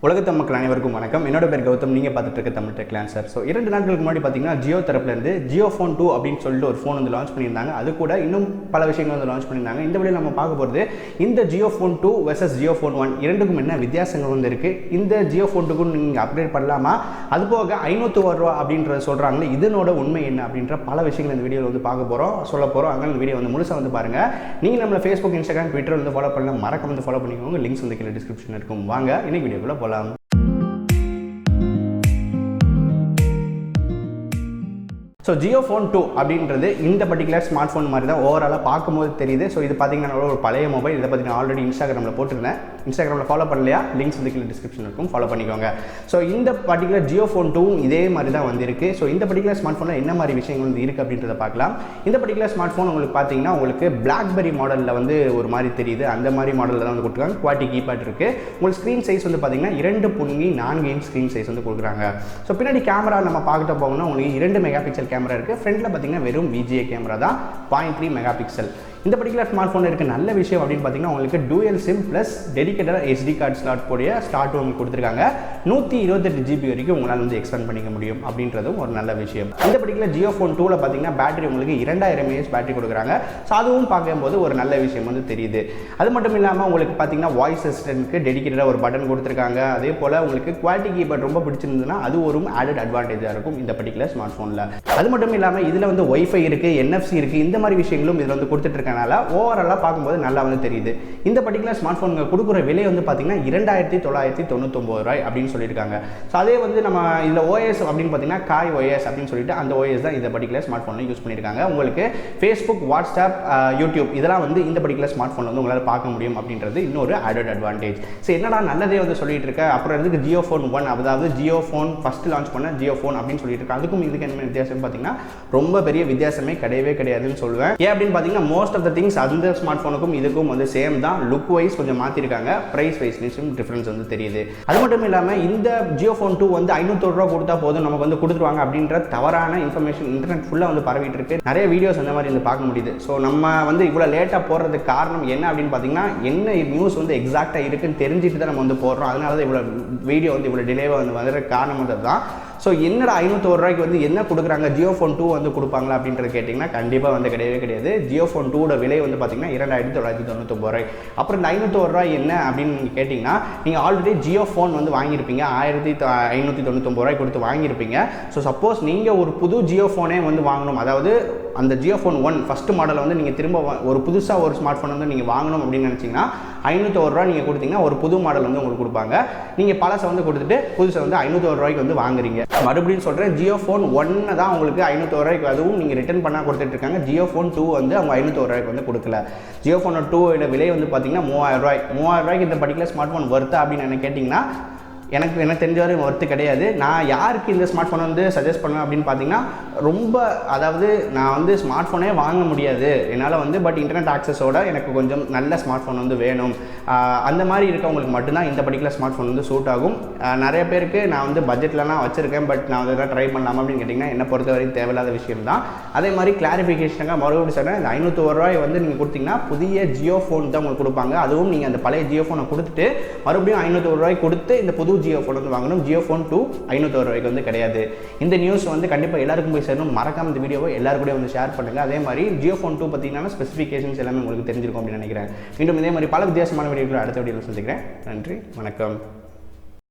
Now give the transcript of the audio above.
உலகத்து மக்கள் அனைவருக்கும் வணக்கம். என்னோட பேர் கௌதம். நீங்கள் பார்த்துட்டு இருக்க தமிழ் TechLancer. ஸோ 2 நாட்களுக்கு முன்னாடி பார்த்தீங்கன்னா ஜியோ தரப்புலேருந்து Jio Phone 2 அப்படின்னு சொல்லிட்டு ஒரு ஃபோன் வந்து லான்ச் பண்ணியிருந்தாங்க. அது கூட இன்னும் பல விஷயங்கள் வந்து லான்ச் பண்ணியிருந்தாங்க. இந்த வீடியோ நம்ம பார்க்க போகிறது இந்த Jio Phone 2 vs Jio Phone 1 இரண்டுக்கும் என்ன வித்தியாசங்கள் வந்து இருக்குது, இந்த Jio Phone 2க்கும் நீங்கள் அப்டேட் பண்ணலாமா, அது போக 501 ரூபா அப்படின்றத சொல்கிறாங்களே இதனோட உண்மை என்ன அப்படின்ற பல விஷயங்கள் இந்த வீடியோவில் வந்து பார்க்க போகிறோம், சொல்ல போகிறோம். அதனால் இந்த வீடியோ வந்து முழுசாக வந்து பாருங்கள். நீங்கள் நம்மளை ஃபேஸ்புக், இன்ஸ்டாகிராம், ட்விட்டர் வந்து ஃபாலோ பண்ணலாம். மறக்காம வந்து ஃபாலோ பண்ணிக்கோங்க. லிங்க்ஸ் வந்து கீழே டிஸ்கிரிப்ஷன் இருக்கும். வாங்க இன்னைக்கு வீடியோக்குள்ளே போகலாம். ஸோ Jio Phone 2 அப்படின்றது இந்த பர்டிகுலர் ஸ்மார்ட் ஃபோன் மாதிரி தான் ஓவராலாக பார்க்கும்போது தெரியுது. ஸோ இது பார்த்தீங்கன்னா ஒரு பழைய மொபைல். இதை பற்றி நான் ஆல்ரெடி இன்ஸ்டாகிராமில் போட்டிருந்தேன். இன்ஸ்டாகிராமில் ஃபாலோ பண்ணலையா, லிங்க்ஸ் வந்து கீழே டிஸ்கிரிப்ஷன் இருக்கும், ஃபாலோ பண்ணிக்கோங்க. ஸோ இந்த பர்டிகுலர் Jio Phone 2 இதே மாதிரி தான் வந்திருக்கு. ஸோ இந்த பர்டிகுலர் ஸ்மார்ட் ஃபோனில் என்ன மாதிரி விஷயங்கள் வந்து இருக்குது அப்படின்றத பார்க்கலாம். இந்த பர்டிகுலர் ஸ்மார்ட் ஃபோன் உங்களுக்கு பார்த்தீங்கன்னா உங்களுக்கு BlackBerry மாடலில் வந்து ஒரு மாதிரி தெரியுது. அந்த மாதிரி மாடலில் தான் வந்து கொடுத்துருக்காங்க. குவாலிட்டி கீபேட் இருக்குது. உங்களுக்கு ஸ்க்ரீன் சைஸ் வந்து பார்த்தீங்கன்னா 2.4 இன்ச் ஸ்க்ரீன் சைஸ் வந்து கொடுக்குறாங்க. ஸோ பின்னாடி கேமரா நம்ம பார்த்துட்டு போகணும்னா உங்களுக்கு 2 மெகா பிக்சல் கேமரா இருக்குது. ஃப்ரண்ட்டில் பார்த்தீங்கன்னா வெறும் VGA கேமரா தான், 0.3 மெகா பிக்சல். இந்த பர்டிகுலர் ஸ்மார்ட் ஃபோனில் இருக்க நல்ல விஷயம் அப்படின்னு பார்த்தீங்கன்னா உங்களுக்கு டூயல் சிம் ப்ளஸ் டெடிகேட்டடாக SD கார்டு ஸ்லாட் போடிய ஸ்டார்ட் உங்களுக்கு கொடுத்துருக்காங்க. 128 GB வரைக்கும் உங்களால் வந்து எக்ஸ்பெண்ட் பண்ணிக்க முடியும் அப்படின்றதும் ஒரு நல்ல விஷயம். இந்த பர்டிகுலர் Jio Phone 2ல் பார்த்தீங்கன்னா பேட்டரி உங்களுக்கு 2000 mAh பேட்டரி கொடுக்குறாங்க. ஸோ அதுவும் பார்க்கும்போது ஒரு நல்ல விஷயம் வந்து தெரியுது. அது மட்டும் இல்லாமல் உங்களுக்கு பார்த்தீங்கன்னா வாய்ஸ் அசிஸ்டன்ட்க்கு டெடிகேட்டடாக ஒரு பட்டன் கொடுத்துருக்காங்க. அதே போல் உங்களுக்கு குவாலிட்டி கீபேட் ரொம்ப பிடிச்சிருந்ததுன்னா அது ஒரு ஆடட் அட்வான்டேஜாக இருக்கும் இந்த பர்டிகுலர் ஸ்மார்ட் ஃபோனில். அது மட்டும் இல்லாமல் இதில் வந்து வைஃபை இருக்குது, NFC இருக்குது, இந்த மாதிரி விஷயங்களும் இதில் வந்து கொடுத்துட்டு ஓவராலாக பார்க்கும்போது நல்லா வந்து தெரியுது. இந்த பர்டிகுலர் ஸ்மார்ட் ஃபோனுக்கு கொடுக்குற விலை வந்து பார்த்தீங்கன்னா 2999 ரூபாய் அப்படின்னு சொல்லியிருக்காங்க. ஸோ அதே வந்து நம்ம இதில் OS அப்படின்னு பார்த்தீங்கன்னா காய் OS அப்படின்னு சொல்லிட்டு அந்த OS தான் இந்த பர்டிகுலர் ஸ்மார்ட் ஃபோனில் யூஸ் பண்ணியிருக்காங்க. உங்களுக்கு ஃபேஸ்புக், வாட்ஸ்அப், யூடியூப் இதெல்லாம் வந்து இந்த பர்டிகுலர் ஸ்மார்ட் ஃபோனில் வந்து உங்களால் பார்க்க முடியும் அப்படின்றது இன்னொரு ஆடட் அட்வான்டேஜ். ஸோ என்னடா நல்லதே வந்து சொல்லிட்டு இருக்க, அப்புறம் இருக்கு Jio Phone 1, அதாவது Jio Phone ஃபர்ஸ்ட் லான்ச் பண்ண Jio Phone அப்படின்னு சொல்லிட்டு இருக்காங்க. அதுக்கும் இதுக்கு என்ன வித்தியாசம் பார்த்தீங்கன்னா ரொம்ப பெரிய வித்தியாசமே கிடையவே கிடையாதுன்னு சொல்லுவேன். ஏன் அப்படின்னு பார்த்தீங்கன்னா மோஸ்ட் ஆஃப் த திங்ஸ் அந்த ஸ்மார்ட் ஃபோனுக்கும் இதுக்கும் வந்து சேம் தான். லுக் வைஸ் கொஞ்சம் மாற்றிருக்காங்க, ப்ரைஸ் வைஸ்லையும் டிஃப்ரென்ஸ் வந்து தெரியுது. அது மட்டும் இல்லாமல் இந்த Jio Phone 2 வந்து 501 ரூபா கொடுத்தா போதும் நமக்கு வந்து கொடுத்துருவாங்க அப்படின்ற தவறான இன்ஃபர்மேஷன் இன்டர்நெட் ஃபுல்லாக வந்து பரவிட்டு இருக்கு. நிறைய வீடியோஸ் அந்த மாதிரி வந்து பார்க்க முடியுது. ஸோ நம்ம வந்து இவ்வளோ லேட்டாக போடுறதுக்கு காரணம் என்ன அப்படின்னு பார்த்தீங்கன்னா என்ன நியூஸ் வந்து எக்ஸாக்டாக இருக்குன்னு தெரிஞ்சுட்டு தான் நம்ம வந்து போடுறோம். அதனால தான் இவ்வளோ வீடியோ வந்து இவ்வளோ டிலேவாக வந்து வர காரணம் வந்து தான். ஸோ என்னடா 501 ரூபாய்க்கு வந்து என்ன கொடுக்குறாங்க, Jio Phone 2 வந்து கொடுப்பாங்களா அப்படின்றது கேட்டிங்கன்னா கண்டிப்பாக வந்து கிடையவே கிடையாது. Jio Phone 2 விலை வந்து பார்த்தீங்கன்னா 2999 ரூபாய். அப்புறம் இந்த 501 ரூபாய் என்ன அப்படின்னு நீங்கள் கேட்டிங்கன்னா நீங்கள் ஆல்ரெடி Jio Phone வந்து வாங்கியிருப்பீங்க, 1599 ரூபாய் கொடுத்து வாங்கியிருப்பீங்க. ஸோ சப்போஸ் நீங்கள் ஒரு புது Jio Phone வந்து வாங்கணும், அதாவது அந்த Jio Phone 1 ஃபஸ்ட்டு மாடலை வந்து நீங்கள் திரும்ப ஒரு புதுசாக ஒரு ஸ்மார்ட் ஃபோன் வந்து நீங்கள் வாங்கணும் அப்படின்னு நினச்சிங்கன்னா 501 ரூபா நீங்கள் கொடுத்தீங்கன்னா ஒரு புது மாடல் வந்து உங்களுக்கு கொடுப்பாங்க. நீங்கள் பழசை வந்து கொடுத்துட்டு புதுசை வந்து 501 ரூபாய்க்கு வந்து வாங்குறீங்க. மறுபடியும் சொல்கிறேன், Jio Phone 1 தான் உங்களுக்கு 501 ரூபாய்க்கு, அதுவும் நீங்கள் ரிட்டர்ன் பண்ணால் கொடுத்துட்ருக்காங்க. Jio Phone 2 வந்து அவங்க 501 ரூபாய்க்கு வந்து கொடுக்கல. Jio Phone 2 விலை வந்து பார்த்தீங்கன்னா 3000 ரூபாய். 3000 ரூபாய்க்கு இந்த பர்டிகுலர் ஸ்மார்ட் ஃபோன் வர்த்தா அப்படின்னு என்ன கேட்டிங்கன்னா எனக்கு தெரிஞ்ச வரையும் ஒர்த்து கிடையாது. நான் யாருக்கு இந்த ஸ்மார்ட் ஃபோன் வந்து சஜஸ்ட் பண்ணுவேன் அப்படின்னு பார்த்தீங்கன்னா ரொம்ப, அதாவது நான் வந்து ஸ்மார்ட் ஃபோனே வாங்க முடியாது என்னால் வந்து, பட் இன்டர்நெட் ஆக்சஸோட எனக்கு கொஞ்சம் நல்ல ஸ்மார்ட் ஃபோன் வந்து வேணும், அந்த மாதிரி இருக்கவங்களுக்கு மட்டும்தான் இந்த பர்டிகுலர் ஸ்மார்ட் ஃபோன் வந்து சூட் ஆகும். நிறைய பேருக்கு நான் வந்து பட்ஜெட்லலாம் வச்சுருக்கேன், பட் நான் வந்து ட்ரை பண்ணலாமா அப்படின்னு கேட்டிங்கன்னா என்னை பொறுத்த வரைக்கும் தேவையில்லாத விஷயம் தான். அதே மாதிரி கிளாரிஃபிகேஷனாக மறுபடியும் சொல்கிறேன், இந்த 501 ரூபாய் வந்து நீங்கள் கொடுத்தீங்கன்னா புதிய Jio Phone தான் உங்களுக்கு கொடுப்பாங்க. அதுவும் நீங்கள் அந்த பழைய Jio Phone கொடுத்துட்டு மறுபடியும் 501 ரூபாய் கொடுத்து இந்த புது Jio Phone வந்து வாங்கணும். Jio Phone 2 501 ரூபாய்க்கு வந்து கிடையாது. இந்த நியூஸ் வந்து கண்டிப்பாக எல்லாருக்கும் போய் சேரணும். மறக்காம இந்த வீடியோவை எல்லாரும் கூட வந்து ஷேர் பண்ணுங்கள். அதே மாதிரி Jio Phone 2 பார்த்தீங்கன்னா ஸ்பெசிஃபிகேஷன்ஸ் எல்லாமே உங்களுக்கு தெரிஞ்சிருக்கும் அப்படின்னு நினைக்கிறேன். மீண்டும் இதே மாதிரி பல வித்தியாசமான வீடியோக்களை அடுத்த வீடியோவில் சந்திக்கிறேன். நன்றி, வணக்கம்.